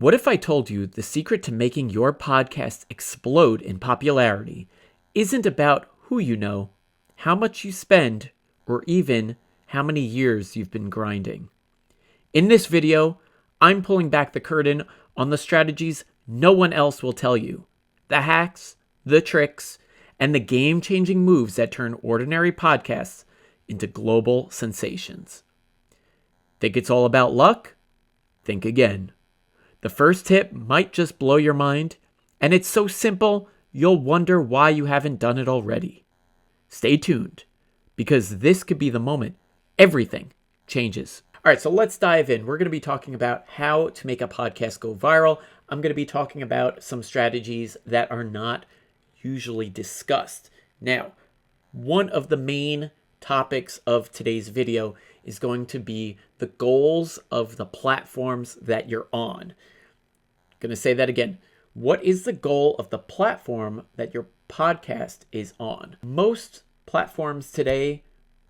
What if I told you the secret to making your podcast explode in popularity isn't about who you know, how much you spend, or even how many years you've been grinding? In this video, I'm pulling back the curtain on the strategies no one else will tell you, the hacks, the tricks, and the game-changing moves that turn ordinary podcasts into global sensations. Think it's all about luck? Think again. The first tip might just blow your mind, and it's so simple you'll wonder why you haven't done it already. Stay tuned, because this could be the moment everything changes. All right, so let's dive in. We're going to be talking about how to make a podcast go viral. I'm going to be talking about some strategies that are not usually discussed. Now, one of the main topics of today's video is going to be the goals of the platforms that you're on. I'm going to say that again. What is the goal of the platform that your podcast is on? Most platforms today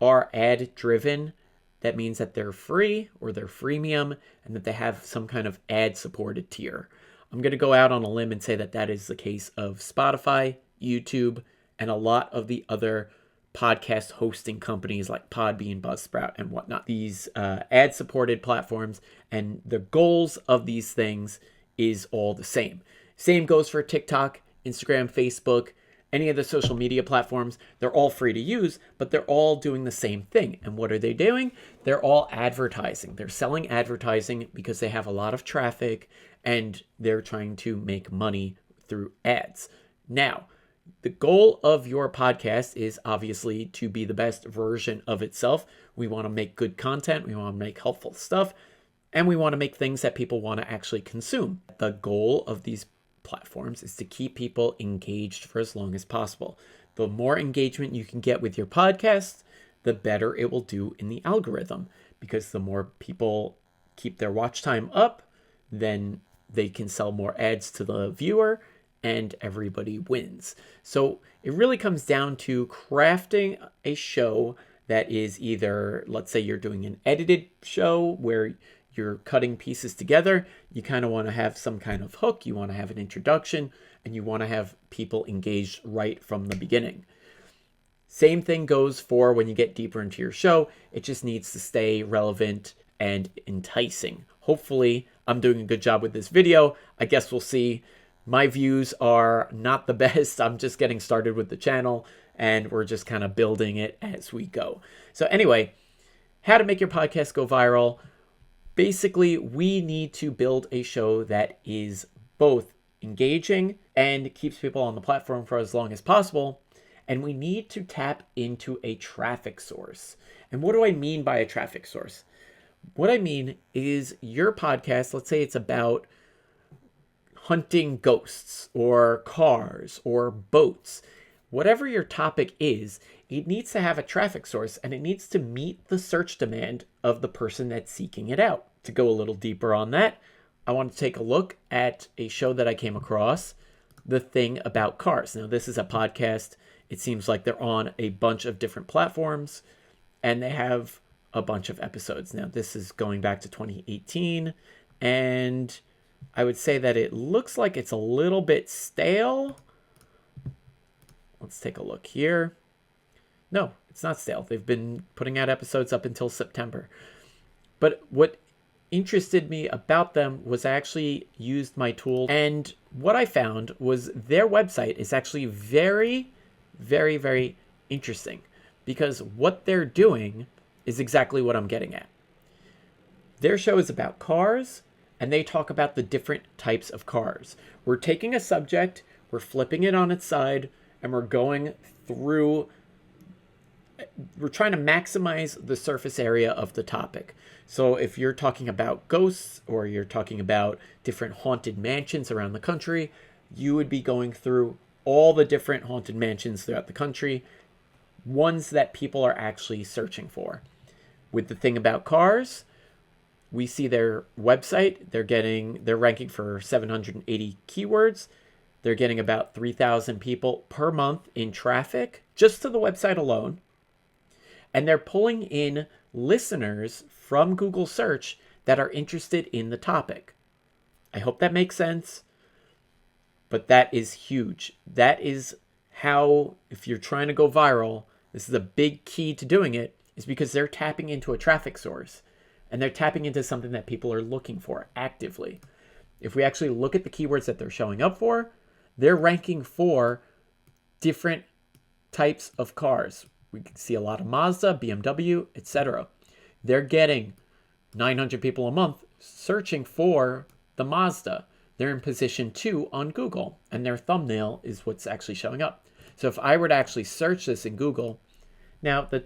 are ad-driven. That means that they're free or they're freemium and that they have some kind of ad-supported tier. I'm going to go out on a limb and say that that is the case of Spotify, YouTube, and a lot of the other podcast hosting companies like Podbean, Buzzsprout, and whatnot. These ad-supported platforms and the goals of these things is all the same. Same goes for TikTok, Instagram, Facebook, any of the social media platforms. They're all free to use, but they're all doing the same thing. And what are they doing? They're all advertising. They're selling advertising because they have a lot of traffic and they're trying to make money through ads. Now, the goal of your podcast is obviously to be the best version of itself. We want to make good content. We want to make helpful stuff. And we want to make things that people want to actually consume. The goal of these platforms is to keep people engaged for as long as possible. The more engagement you can get with your podcast, the better it will do in the algorithm, because the more people keep their watch time up, then they can sell more ads to the viewer and everybody wins. So it really comes down to crafting a show that is either, let's say you're doing an edited show where you're cutting pieces together. You kind of want to have some kind of hook. You want to have an introduction, and you want to have people engaged right from the beginning. Same thing goes for when you get deeper into your show. It just needs to stay relevant and enticing. Hopefully, I'm doing a good job with this video. I guess we'll see. My views are not the best. I'm just getting started with the channel, and we're just kind of building it as we go. So anyway, how to make your podcast go viral. Basically, we need to build a show that is both engaging and keeps people on the platform for as long as possible. And we need to tap into a traffic source. And what do I mean by a traffic source? What I mean is your podcast, let's say it's about hunting ghosts or cars or boats. Whatever your topic is, it needs to have a traffic source and it needs to meet the search demand of the person that's seeking it out. To go a little deeper on that, I want to take a look at a show that I came across, The Thing About Cars. Now, this is a podcast. It seems like they're on a bunch of different platforms and they have a bunch of episodes. Now, this is going back to 2018, and I would say that it looks like it's a little bit stale. Let's take a look here. No, it's not stale. They've been putting out episodes up until September. But what interested me about them was I actually used my tool, and what I found was their website is actually very, very, very interesting, because what they're doing is exactly what I'm getting at. Their show is about cars, and they talk about the different types of cars. We're taking a subject, we're flipping it on its side, and we're going through, we're trying to maximize the surface area of the topic. So if you're talking about ghosts or you're talking about different haunted mansions around the country, you would be going through all the different haunted mansions throughout the country, ones that people are actually searching for. With The Thing About Cars, we see their website. They're ranking for 780 keywords. They're getting about 3,000 people per month in traffic just to the website alone. And they're pulling in listeners from Google search that are interested in the topic. I hope that makes sense. But that is huge. That is how, if you're trying to go viral, this is a big key to doing it, is because they're tapping into a traffic source. And they're tapping into something that people are looking for actively. If we actually look at the keywords that they're showing up for, they're ranking for different types of cars. We can see a lot of Mazda, BMW, etc. They're getting 900 people a month searching for the Mazda. They're in position 2 on Google, and their thumbnail is what's actually showing up. So if I were to actually search this in Google, now the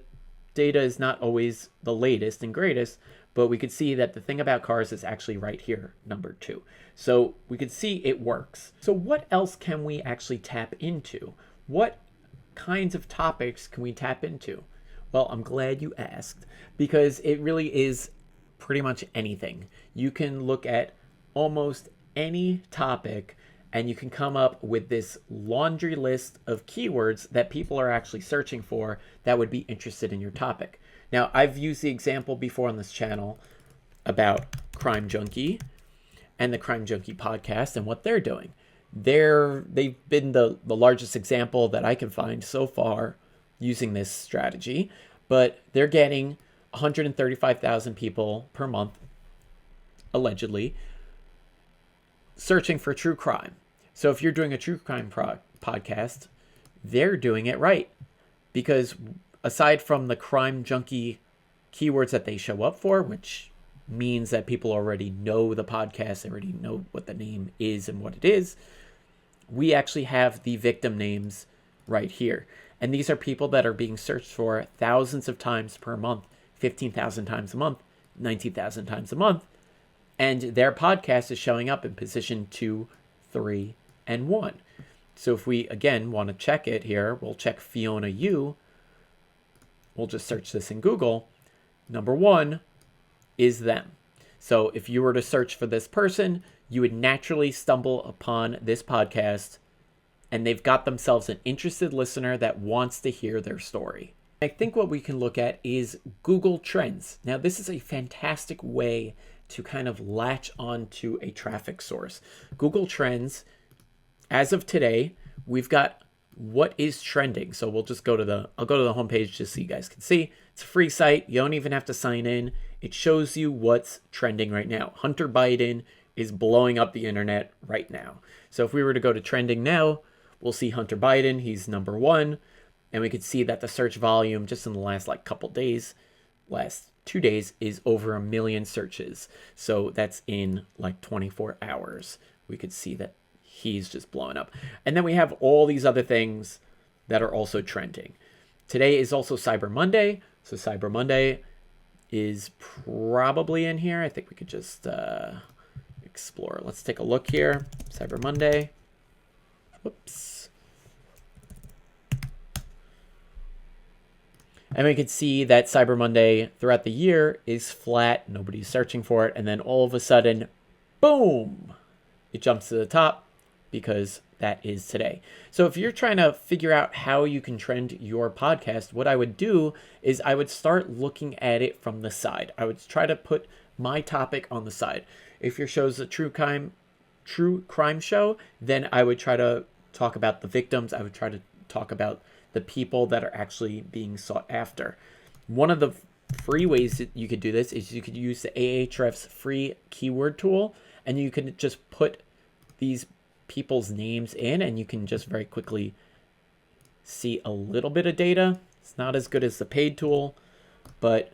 data is not always the latest and greatest, but we could see that the thing about cars is actually right here, number 2. So we could see it works. So what else can we actually tap into? What kinds of topics can we tap into? Well, I'm glad you asked, because it really is pretty much anything. You can look at almost any topic and you can come up with this laundry list of keywords that people are actually searching for that would be interested in your topic. Now, I've used the example before on this channel about Crime Junkie and the Crime Junkie podcast and what they're doing. They've been the largest example that I can find so far using this strategy, but they're getting 135,000 people per month, allegedly, searching for true crime. So if you're doing a true crime podcast, they're doing it right, because aside from the Crime Junkie keywords that they show up for, which means that people already know the podcast, they already know what the name is and what it is, we actually have the victim names right here. And these are people that are being searched for thousands of times per month, 15,000 times a month, 19,000 times a month. And their podcast is showing up in position 2, 3, and 1. So if we, again, want to check it here, we'll check Fiona Yu. We'll just search this in Google. Number 1 is them. So if you were to search for this person, you would naturally stumble upon this podcast, and they've got themselves an interested listener that wants to hear their story. I think what we can look at is Google Trends. Now, this is a fantastic way to kind of latch onto a traffic source. Google Trends, as of today, we've got what is trending. So we'll just I'll go to the homepage just so you guys can see. It's a free site. You don't even have to sign in. It shows you what's trending right now. Hunter Biden is blowing up the internet right now. So if we were to go to trending now, we'll see Hunter Biden. He's number 1. And we could see that the search volume just in the last couple days, last 2 days, is over 1 million searches. So that's in 24 hours. We could see that he's just blowing up. And then we have all these other things that are also trending. Today is also Cyber Monday. So Cyber Monday is probably in here. I think we could just explore. Let's take a look here. Cyber Monday. Whoops. And we can see that Cyber Monday throughout the year is flat. Nobody's searching for it. And then all of a sudden, boom, it jumps to the top because that is today. So if you're trying to figure out how you can trend your podcast, what I would do is I would start looking at it from the side. I would try to put my topic on the side. If your show's a true crime show, then I would try to talk about the victims. I would try to talk about the people that are actually being sought after. One of the free ways that you could do this is you could use the Ahrefs free keyword tool, and you can just put these people's names in, and you can just very quickly see a little bit of data. It's not as good as the paid tool, but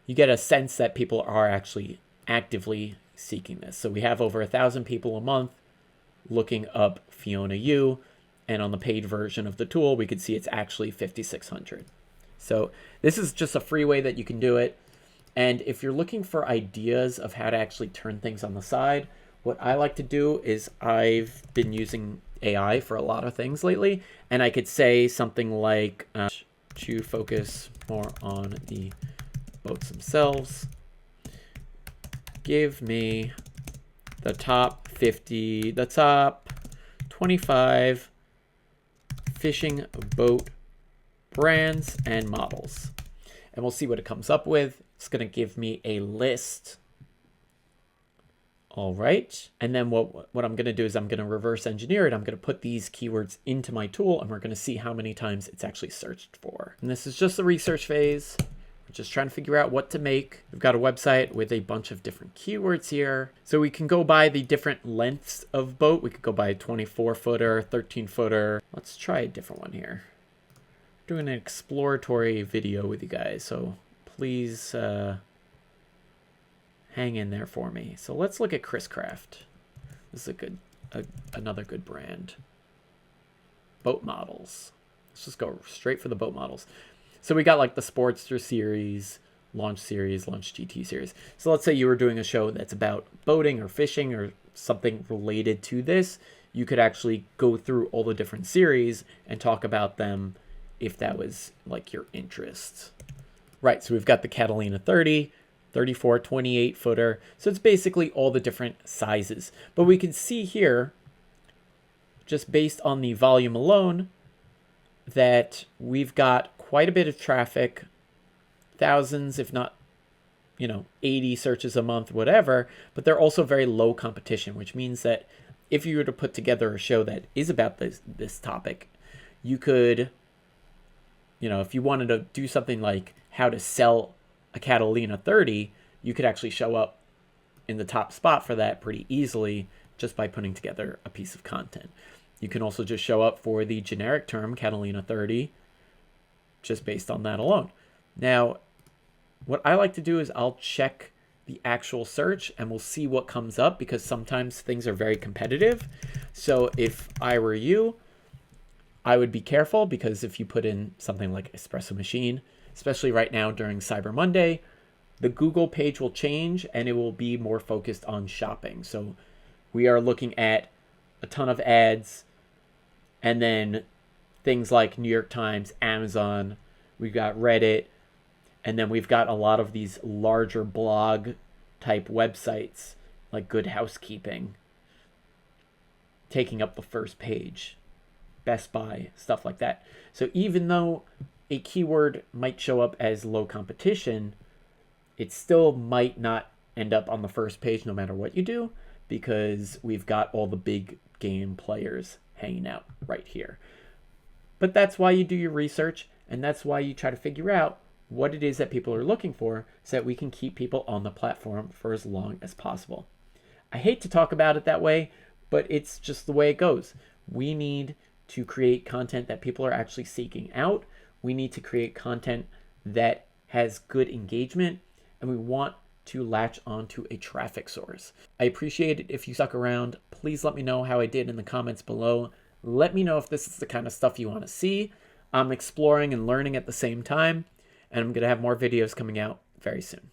you get a sense that people are actually actively seeking this. So we have over 1,000 people a month looking up Fiona Yu. And on the paid version of the tool, we could see it's actually 5,600. So this is just a free way that you can do it. And if you're looking for ideas of how to actually turn things on the side, what I like to do is I've been using AI for a lot of things lately. And I could say something like, to focus more on the boats themselves, give me the top 50, the top 25 fishing boat brands and models. And we'll see what it comes up with. It's going to give me a list All right. And then what I'm going to do is I'm going to reverse engineer it. I'm going to put these keywords into my tool, and we're going to see how many times it's actually searched for. And this is just the research phase. We're just trying to figure out what to make. We've got a website with a bunch of different keywords here. So we can go by the different lengths of boat. We could go by a 24 footer, 13 footer. Let's try a different one here. I'm doing an exploratory video with you guys, so please hang in there for me. So let's look at Chris Craft. This is another good brand. Boat models. Let's just go straight for the boat models. So we got like the Sportster series, Launch series, Launch GT series. So let's say you were doing a show that's about boating or fishing or something related to this. You could actually go through all the different series and talk about them if that was like your interest. Right, so we've got the Catalina 30, 34, 28 footer. So it's basically all the different sizes. But we can see here, just based on the volume alone, that we've got quite a bit of traffic, thousands, if not, 80 searches a month, whatever. But they're also very low competition, which means that if you were to put together a show that is about this topic, you could, if you wanted to do something like how to sell a Catalina 30, you could actually show up in the top spot for that pretty easily just by putting together a piece of content. You can also just show up for the generic term Catalina 30 just based on that alone. Now, what I like to do is I'll check the actual search and we'll see what comes up, because sometimes things are very competitive. So if I were you, I would be careful, because if you put in something like espresso machine, especially right now during Cyber Monday, the Google page will change and it will be more focused on shopping. So we are looking at a ton of ads, and then things like New York Times, Amazon, we've got Reddit, and then we've got a lot of these larger blog type websites like Good Housekeeping taking up the first page, Best Buy, stuff like that. So even though a keyword might show up as low competition, it still might not end up on the first page no matter what you do, because we've got all the big game players hanging out right here. But that's why you do your research, and that's why you try to figure out what it is that people are looking for, so that we can keep people on the platform for as long as possible. I hate to talk about it that way, but it's just the way it goes. We need to create content that people are actually seeking out. We need to create content that has good engagement, and we want to latch onto a traffic source. I appreciate it if you stuck around. Please let me know how I did in the comments below. Let me know if this is the kind of stuff you want to see. I'm exploring and learning at the same time, and I'm going to have more videos coming out very soon.